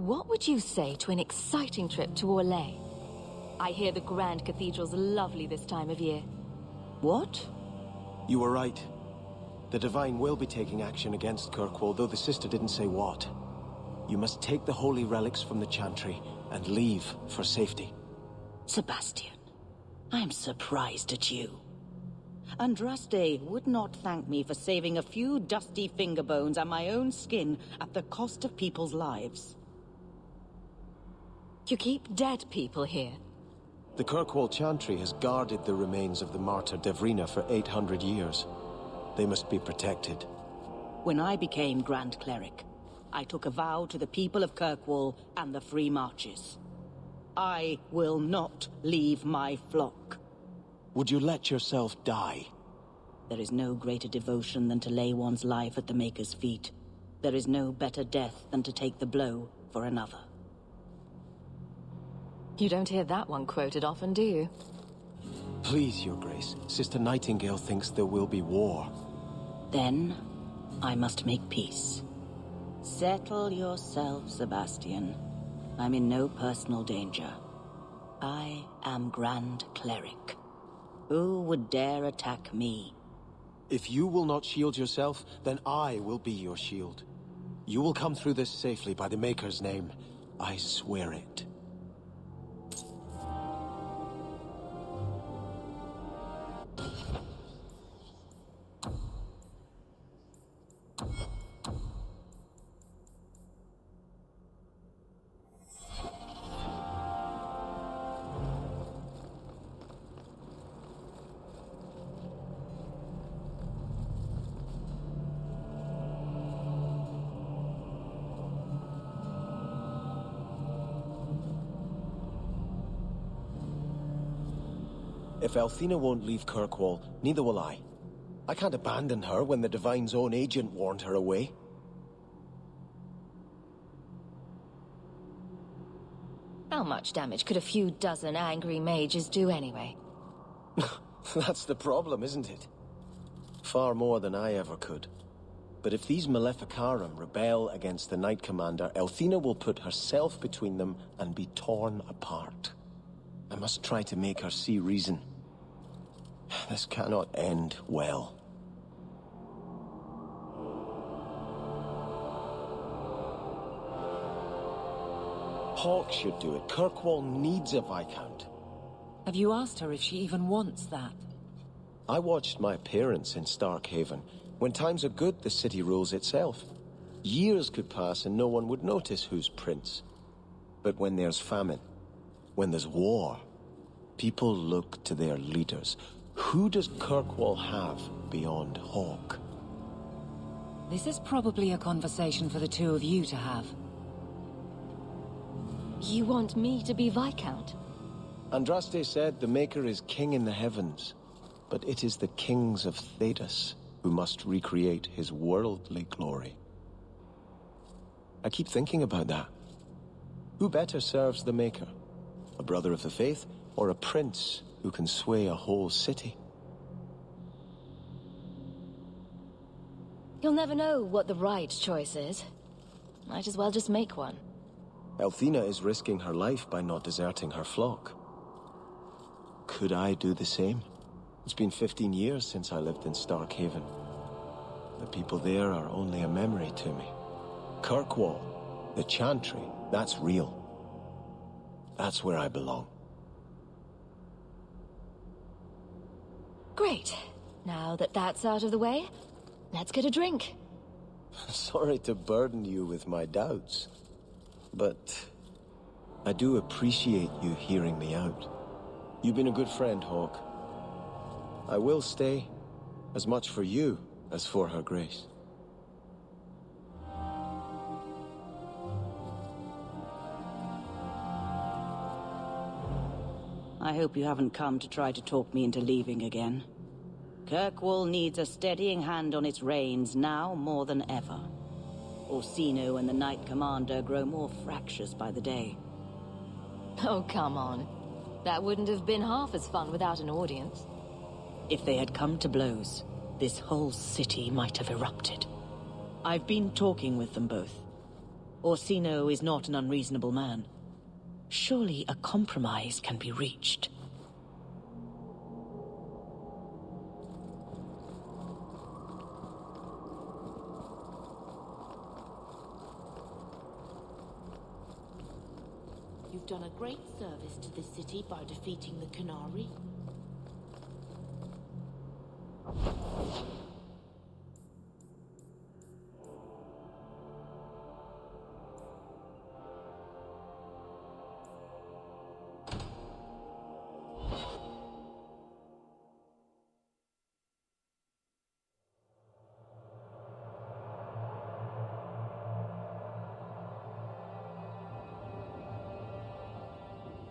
What would you say to an exciting trip to Orlais? I hear the Grand Cathedral's lovely this time of year. What? You were right. The Divine will be taking action against Kirkwall, though the sister didn't say what. You must take the holy relics from the Chantry and leave for safety. Sebastian, I'm surprised at you. Andraste would not thank me for saving a few dusty finger bones and my own skin at the cost of people's lives. You keep dead people here. The Kirkwall Chantry has guarded the remains of the martyr Devrina for 800 years. They must be protected. When I became Grand Cleric, I took a vow to the people of Kirkwall and the Free Marches. I will not leave my flock. Would you let yourself die? There is no greater devotion than to lay one's life at the Maker's feet. There is no better death than to take the blow for another. You don't hear that one quoted often, do you? Please, Your Grace. Sister Nightingale thinks there will be war. Then, I must make peace. Settle yourself, Sebastian. I'm in no personal danger. I am Grand Cleric. Who would dare attack me? If you will not shield yourself, then I will be your shield. You will come through this safely by the Maker's name. I swear it. If Althena won't leave Kirkwall, neither will I. I can't abandon her when the Divine's own agent warned her away. How much damage could a few dozen angry mages do anyway? That's the problem, isn't it? Far more than I ever could. But if these Maleficarum rebel against the Knight Commander, Althena will put herself between them and be torn apart. I must try to make her see reason. This cannot end well. Hawke should do it. Kirkwall needs a Viscount. Have you asked her if she even wants that? I watched my parents in Starkhaven. When times are good, the city rules itself. Years could pass and no one would notice who's prince. But when there's famine, when there's war, people look to their leaders. Who does Kirkwall have beyond Hawke? This is probably a conversation for the two of you to have. You want me to be Viscount? Andraste said the Maker is king in the heavens, but it is the kings of Thedas who must recreate his worldly glory. I keep thinking about that. Who better serves the Maker? A brother of the faith, or a prince who can sway a whole city? You'll never know what the right choice is. Might as well just make one. Althena is risking her life by not deserting her flock. Could I do the same? It's been 15 years since I lived in Starkhaven. The people there are only a memory to me. Kirkwall, the Chantry, that's real. That's where I belong. Great. Now that that's out of the way, let's get a drink. Sorry to burden you with my doubts, but I do appreciate you hearing me out. You've been a good friend, Hawke. I will stay, as much for you as for her grace. I hope you haven't come to try to talk me into leaving again. Kirkwall needs a steadying hand on its reins now more than ever. Orsino and the Knight Commander grow more fractious by the day. Oh, come on. That wouldn't have been half as fun without an audience. If they had come to blows, this whole city might have erupted. I've been talking with them both. Orsino is not an unreasonable man. Surely a compromise can be reached. You've done a great service to this city by defeating the Qunari.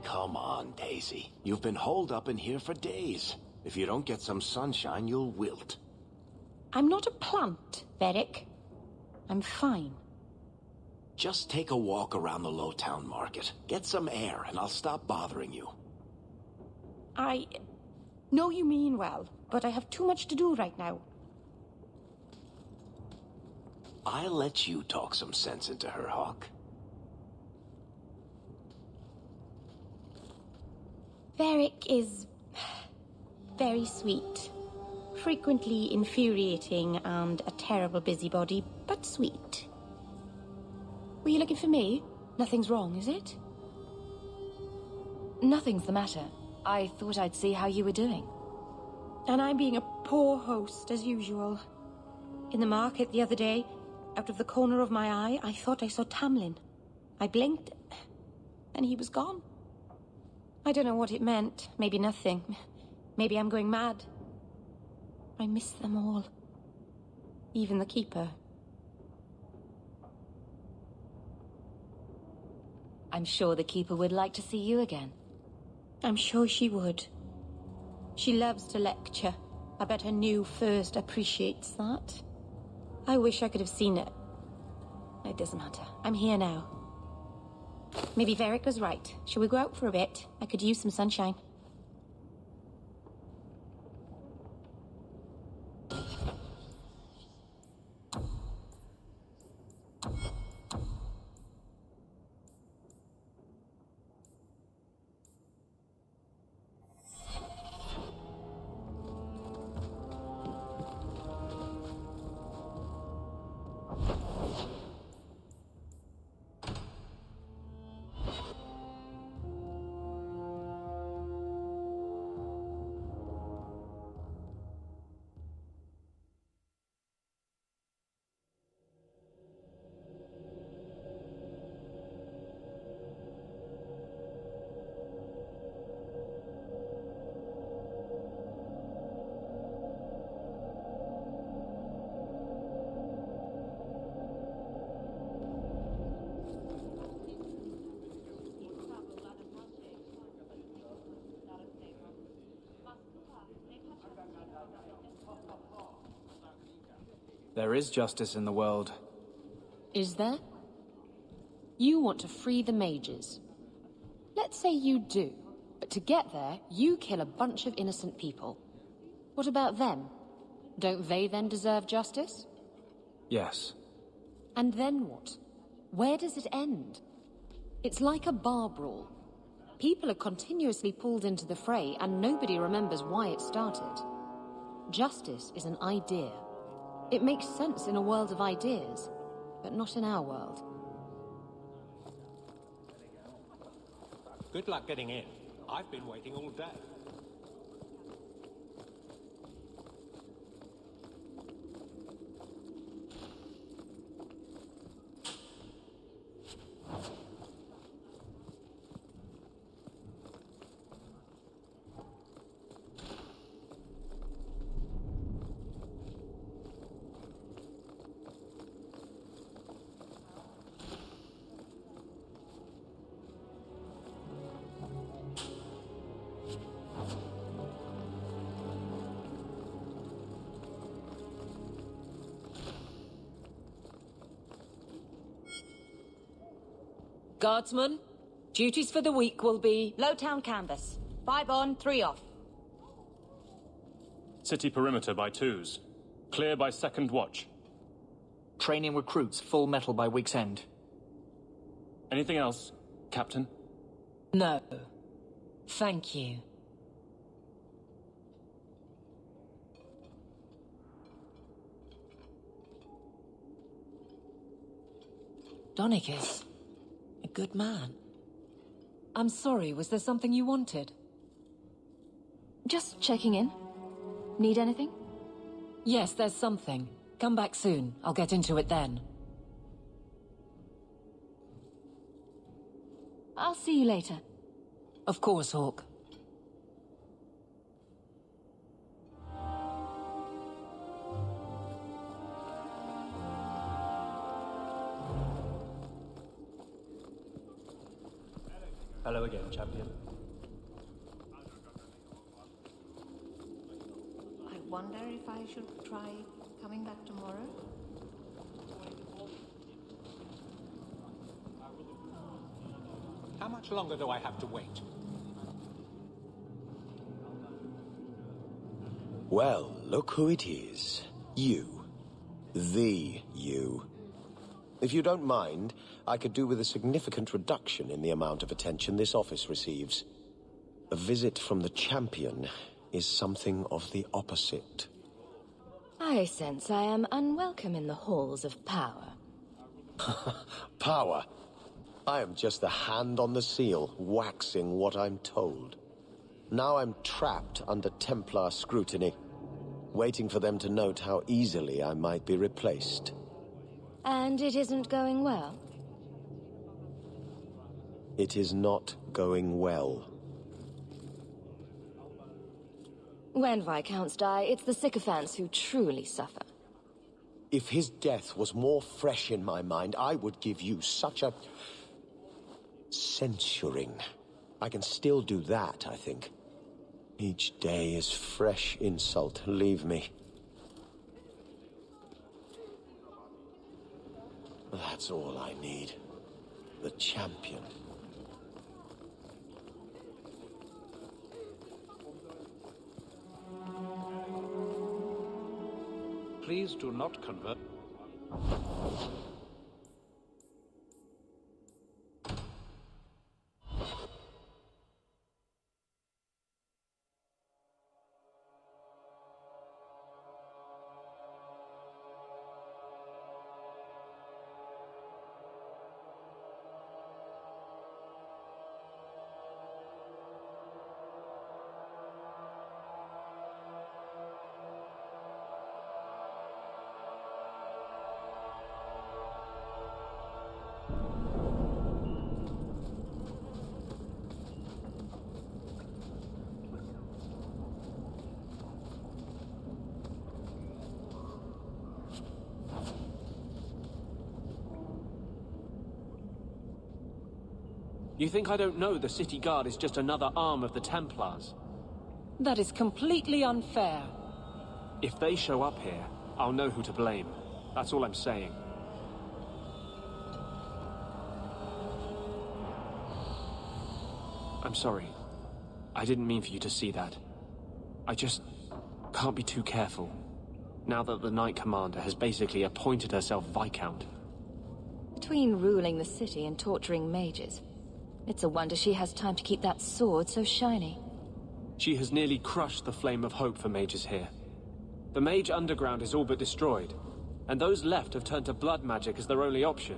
Come on, Daisy. You've been holed up in here for days. If you don't get some sunshine, you'll wilt. I'm not a plant, Varric. I'm fine. Just take a walk around the Lowtown Market. Get some air, and I'll stop bothering you. I know you mean well, but I have too much to do right now. I'll let you talk some sense into her, Hawk. Varric is very sweet. Frequently infuriating and a terrible busybody, but sweet. Were you looking for me? Nothing's wrong, is it? Nothing's the matter. I thought I'd see how you were doing. And I'm being a poor host, as usual. In the market the other day, out of the corner of my eye, I thought I saw Tamlin. I blinked, and he was gone. I don't know what it meant. Maybe nothing. Maybe I'm going mad. I miss them all. Even the Keeper. I'm sure the Keeper would like to see you again. I'm sure she would. She loves to lecture. I bet her new first appreciates that. I wish I could have seen it. It doesn't matter. I'm here now. Maybe Varric was right. Shall we go out for a bit? I could use some sunshine. There is justice in the world. Is there? You want to free the mages. Let's say you do, but to get there, you kill a bunch of innocent people. What about them? Don't they then deserve justice? Yes. And then what? Where does it end? It's like a bar brawl. People are continuously pulled into the fray, and nobody remembers why it started. Justice is an idea. It makes sense in a world of ideas, but not in our world. Good luck getting in. I've been waiting all day. Guardsmen, duties for the week will be Lowtown canvas. 5 on, 3 off. City perimeter by twos. Clear by second watch. Training recruits full metal by week's end. Anything else, Captain? No. Thank you. Donnic is a good man. I'm sorry, was there something you wanted? Just checking in. Need anything? Yes, there's something. Come back soon. I'll get into it then. I'll see you later. Of course, Hawk. Hello again, champion. I wonder if I should try coming back tomorrow? How much longer do I have to wait? Well, look who it is. You. The you. If you don't mind, I could do with a significant reduction in the amount of attention this office receives. A visit from the champion is something of the opposite. I sense I am unwelcome in the halls of power. Power. I am just the hand on the seal, waxing what I'm told. Now I'm trapped under Templar scrutiny, waiting for them to note how easily I might be replaced. And it isn't going well? It is not going well. When Viscounts die, it's the sycophants who truly suffer. If his death was more fresh in my mind, I would give you such a... censuring. I can still do that, I think. Each day is fresh insult. Leave me. That's all I need. The champion. Please do not convert. You think I don't know the City Guard is just another arm of the Templars? That is completely unfair. If they show up here, I'll know who to blame. That's all I'm saying. I'm sorry. I didn't mean for you to see that. I just can't be too careful. Now that the Knight Commander has basically appointed herself Viscount. Between ruling the city and torturing mages, it's a wonder she has time to keep that sword so shiny. She has nearly crushed the flame of hope for mages here. The Mage Underground is all but destroyed, and those left have turned to blood magic as their only option,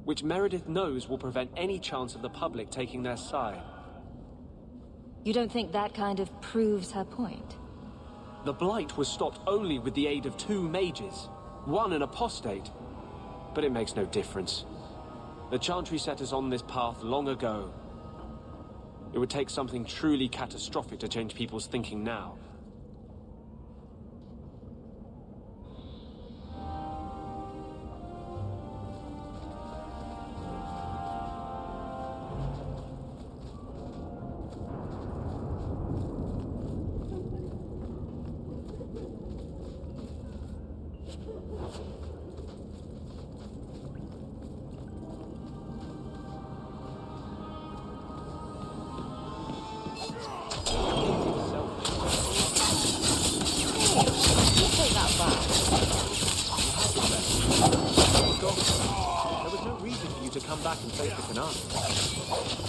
which Meredith knows will prevent any chance of the public taking their side. You don't think that kind of proves her point? The Blight was stopped only with the aid of 2 mages, one an apostate, but it makes no difference. The Chantry set us on this path long ago. It would take something truly catastrophic to change people's thinking now. to come back and face the Canary.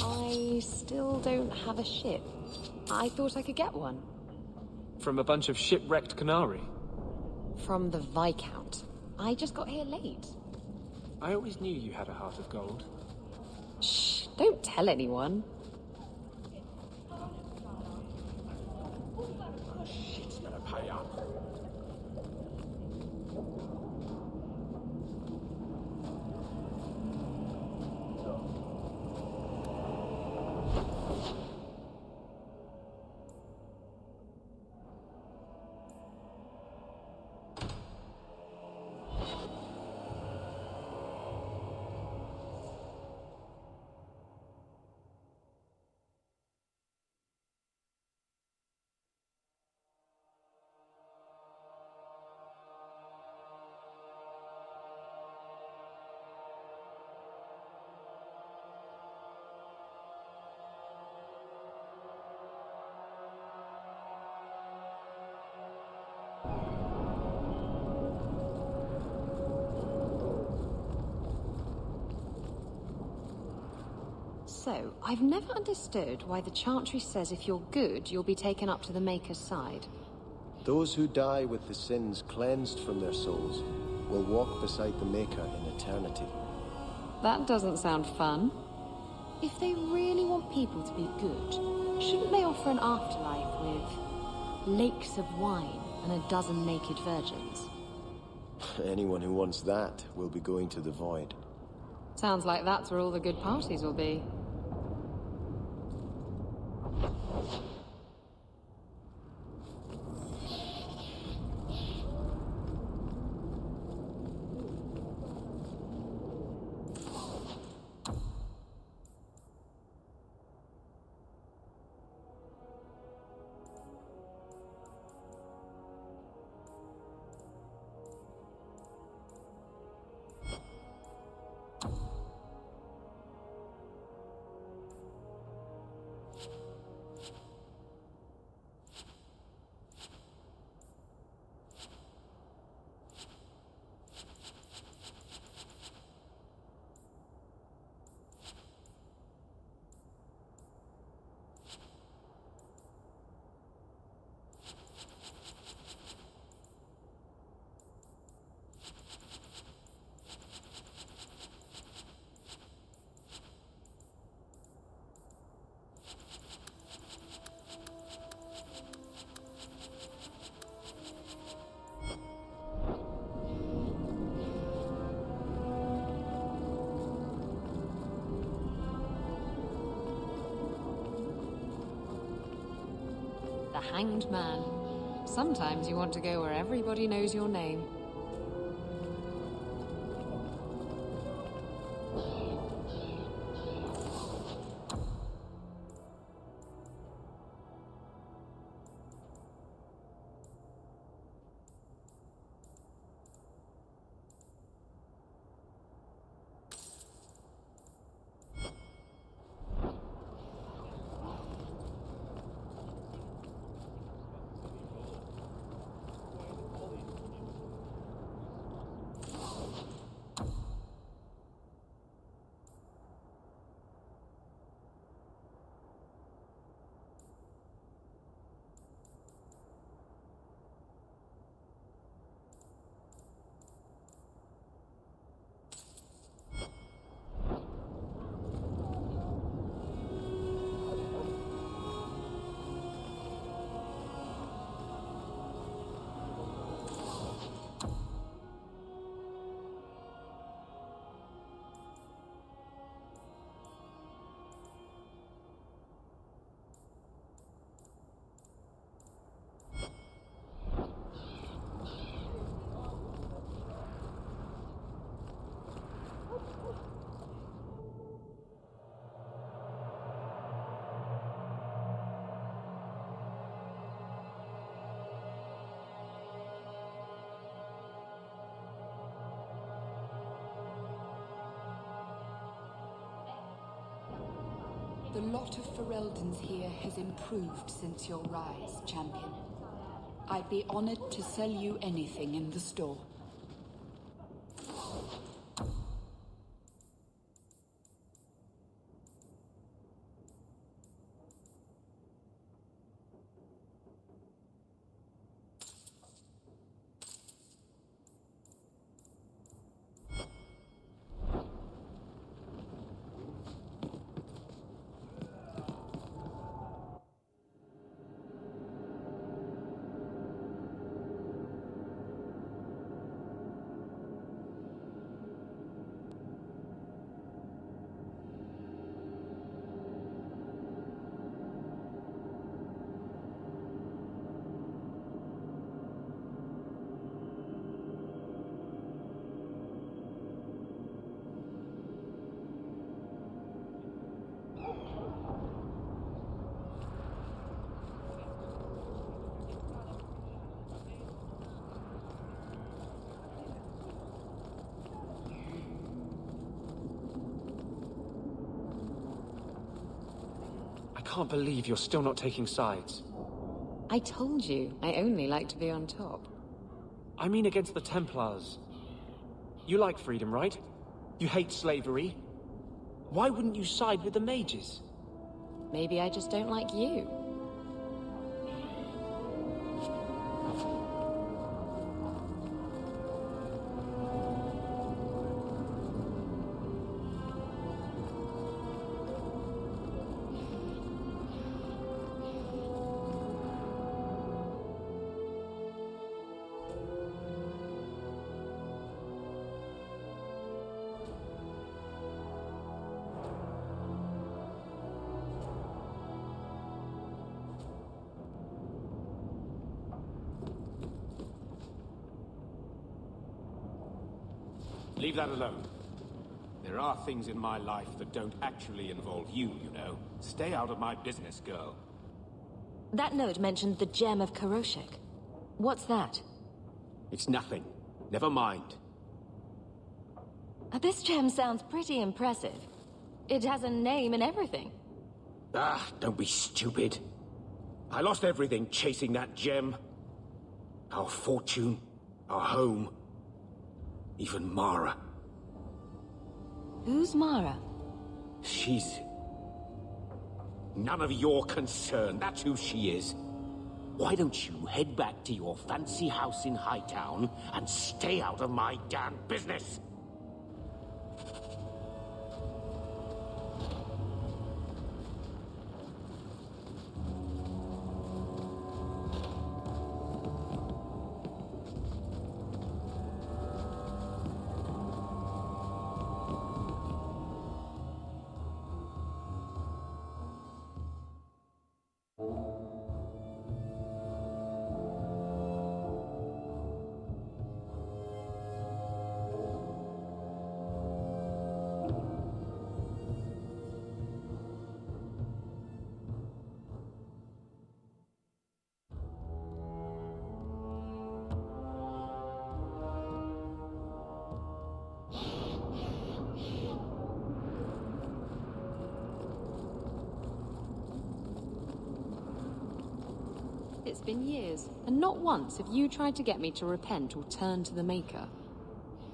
I still don't have a ship. I thought I could get one. From a bunch of shipwrecked Canary? From the Viscount. I just got here late. I always knew you had a heart of gold. Shh, don't tell anyone. Shit's gonna pay up. So, I've never understood why the Chantry says if you're good, you'll be taken up to the Maker's side. Those who die with the sins cleansed from their souls will walk beside the Maker in eternity. That doesn't sound fun. If they really want people to be good, shouldn't they offer an afterlife with lakes of wine and a dozen naked virgins? Anyone who wants that will be going to the Void. Sounds like that's where all the good parties will be. The Hanged Man. Sometimes you want to go where everybody knows your name. The lot of Ferelden's here has improved since your rise, champion. I'd be honored to sell you anything in the store. can't believe you're still not taking sides. I told you, I only like to be on top. I mean against the Templars. You like freedom, right? You hate slavery. Why wouldn't you side with the mages? Maybe I just don't like you. Leave that alone. There are things in my life that don't actually involve you, you know. Stay out of my business, girl. That note mentioned the Gem of Karoshek. What's that? It's nothing. Never mind. This gem sounds pretty impressive. It has a name and everything. Ah, don't be stupid. I lost everything chasing that gem. Our fortune, our home, even Mara. Who's Mara? She's none of your concern. That's who she is. Why don't you head back to your fancy house in Hightown and stay out of my damn business? It's been years, and not once have you tried to get me to repent or turn to the Maker.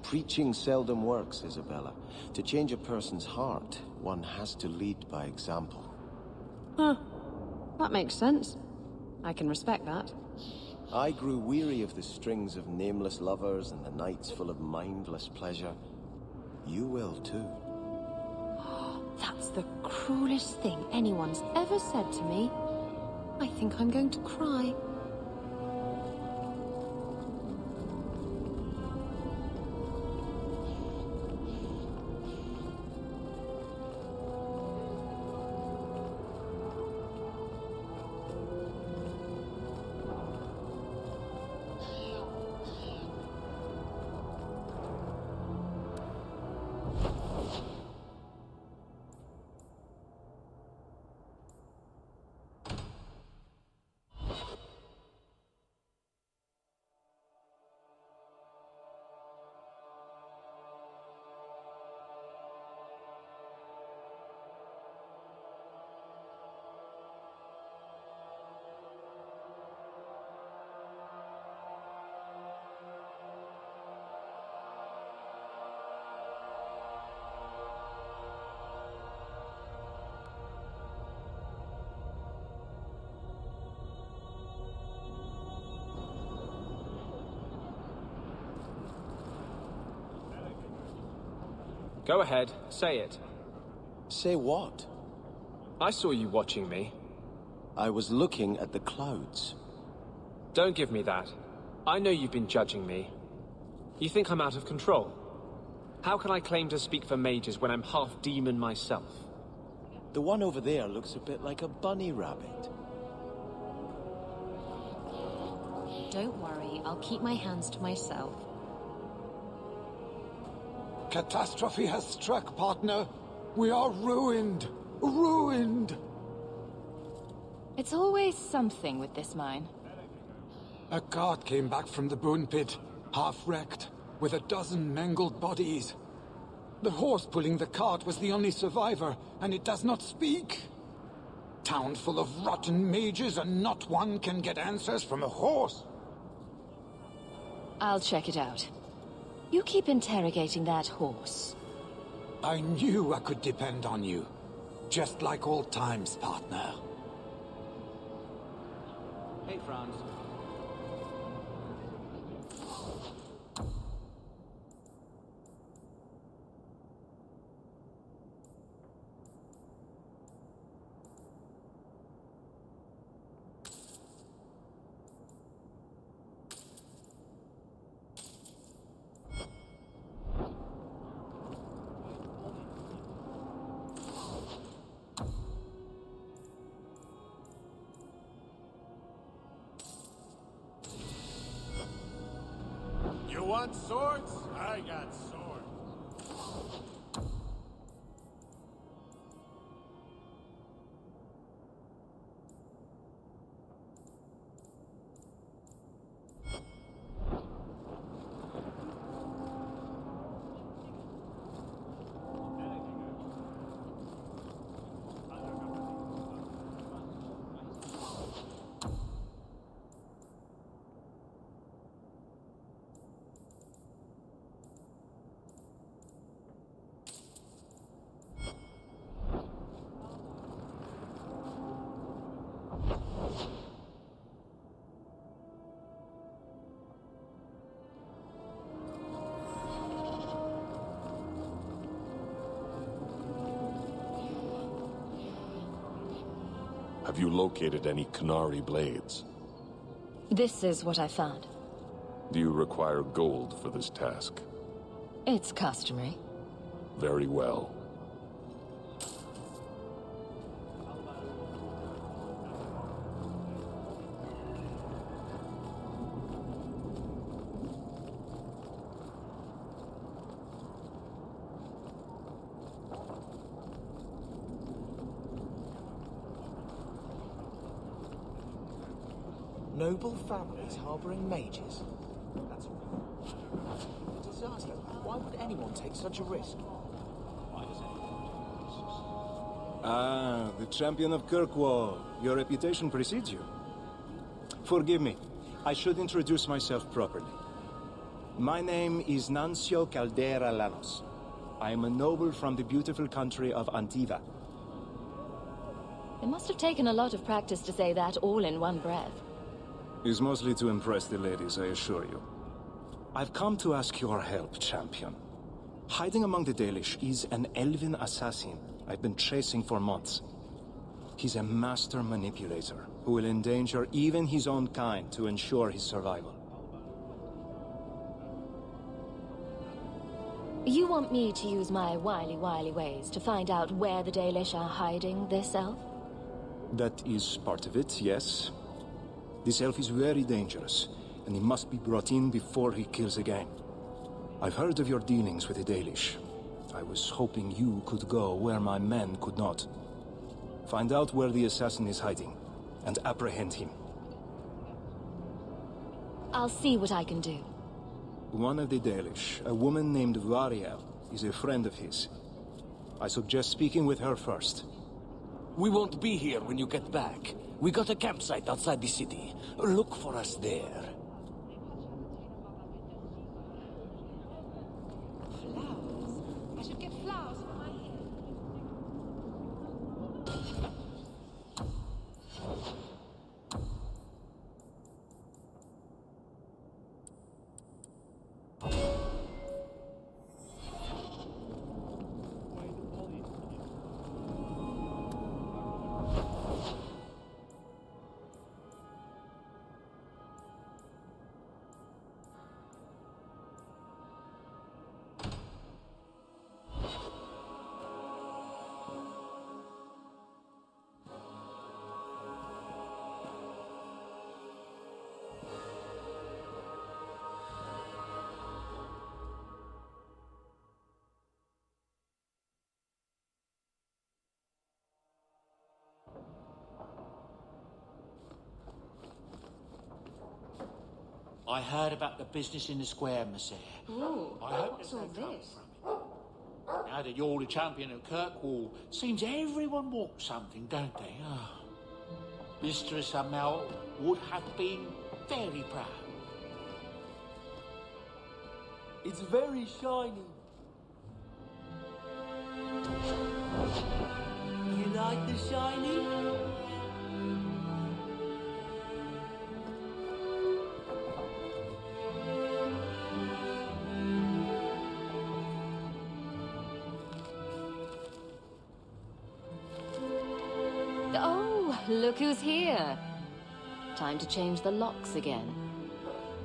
Preaching seldom works, Isabella. To change a person's heart, one has to lead by example. Huh. That makes sense. I can respect that. I grew weary of the strings of nameless lovers and the nights full of mindless pleasure. You will too. That's the cruelest thing anyone's ever said to me. I think I'm going to cry. Go ahead, say it. Say what? I saw you watching me. I was looking at the clouds. Don't give me that. I know you've been judging me. You think I'm out of control? How can I claim to speak for mages when I'm half demon myself? The one over there looks a bit like a bunny rabbit. Don't worry, I'll keep my hands to myself. Catastrophe has struck, partner. We are ruined. Ruined! It's always something with this mine. A cart came back from the Boon Pit, half-wrecked, with a dozen mangled bodies. The horse pulling the cart was the only survivor, and it does not speak. town full of rotten mages and not one can get answers from a horse? I'll check it out. You keep interrogating that horse. I knew I could depend on you. Just like old times, partner. Hey, Franz. You want swords? I got swords. Have you located any Qunari blades? This is what I found. Do you require gold for this task? It's customary. Very well. Noble families harboring mages? That's a disaster. Why would anyone take such a risk? Ah, the champion of Kirkwall. Your reputation precedes you. Forgive me. I should introduce myself properly. My name is Nancio Caldera Lanos. I am a noble from the beautiful country of Antiva. It must have taken a lot of practice to say that all in one breath. It's mostly to impress the ladies, I assure you. I've come to ask your help, champion. Hiding among the Dalish is an elven assassin I've been chasing for months. He's a master manipulator who will endanger even his own kind to ensure his survival. You want me to use my wily ways to find out where the Dalish are hiding this elf? That is part of it, yes. This elf is very dangerous, and he must be brought in before he kills again. I've heard of your dealings with the Dalish. I was hoping you could go where my men could not. Find out where the assassin is hiding, and apprehend him. I'll see what I can do. One of the Dalish, a woman named Variel, is a friend of his. I suggest speaking with her first. We won't be here when you get back. We got a campsite outside the city. Look for us there. Flowers. I should get flowers for my hair. I heard about the business in the square, Monsieur. Ooh, I hope what's all this? Now that you're the champion of Kirkwall, seems everyone wants something, don't they? Oh. Mistress Amel would have been very proud. It's very shiny. You like the shiny? Oh, look who's here. Time to change the locks again.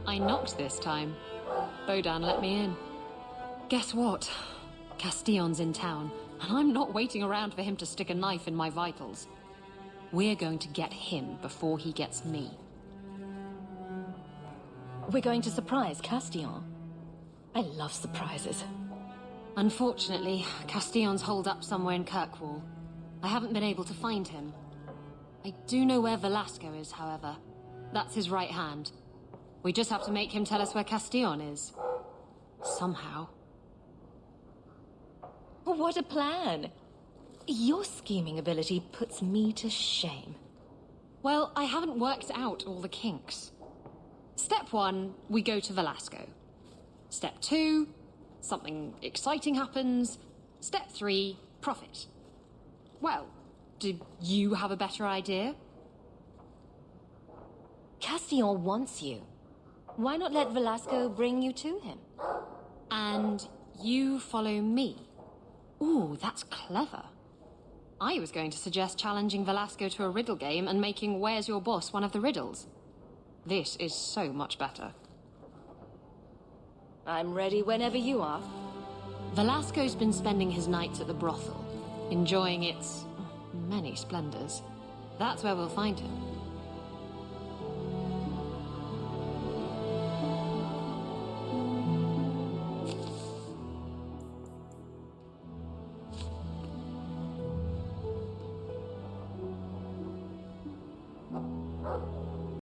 I knocked this time. Bodan let me in. Guess what? Castillon's in town, and I'm not waiting around for him to stick a knife in my vitals. We're going to get him before he gets me. We're going to surprise Castillon. I love surprises. Unfortunately, Castillon's holed up somewhere in Kirkwall. I haven't been able to find him. I do know where Velasco is, however. That's his right hand. We just have to make him tell us where Castillon is. Somehow. What a plan! Your scheming ability puts me to shame. Well, I haven't worked out all the kinks. Step 1, we go to Velasco. Step 2, something exciting happens. Step 3, profit. Well, do you have a better idea? Castillon wants you. Why not let Velasco bring you to him? And you follow me. Ooh, that's clever. I was going to suggest challenging Velasco to a riddle game and making Where's Your Boss one of the riddles. This is so much better. I'm ready whenever you are. Velasco's been spending his nights at the brothel, enjoying its many splendors. That's where we'll find him.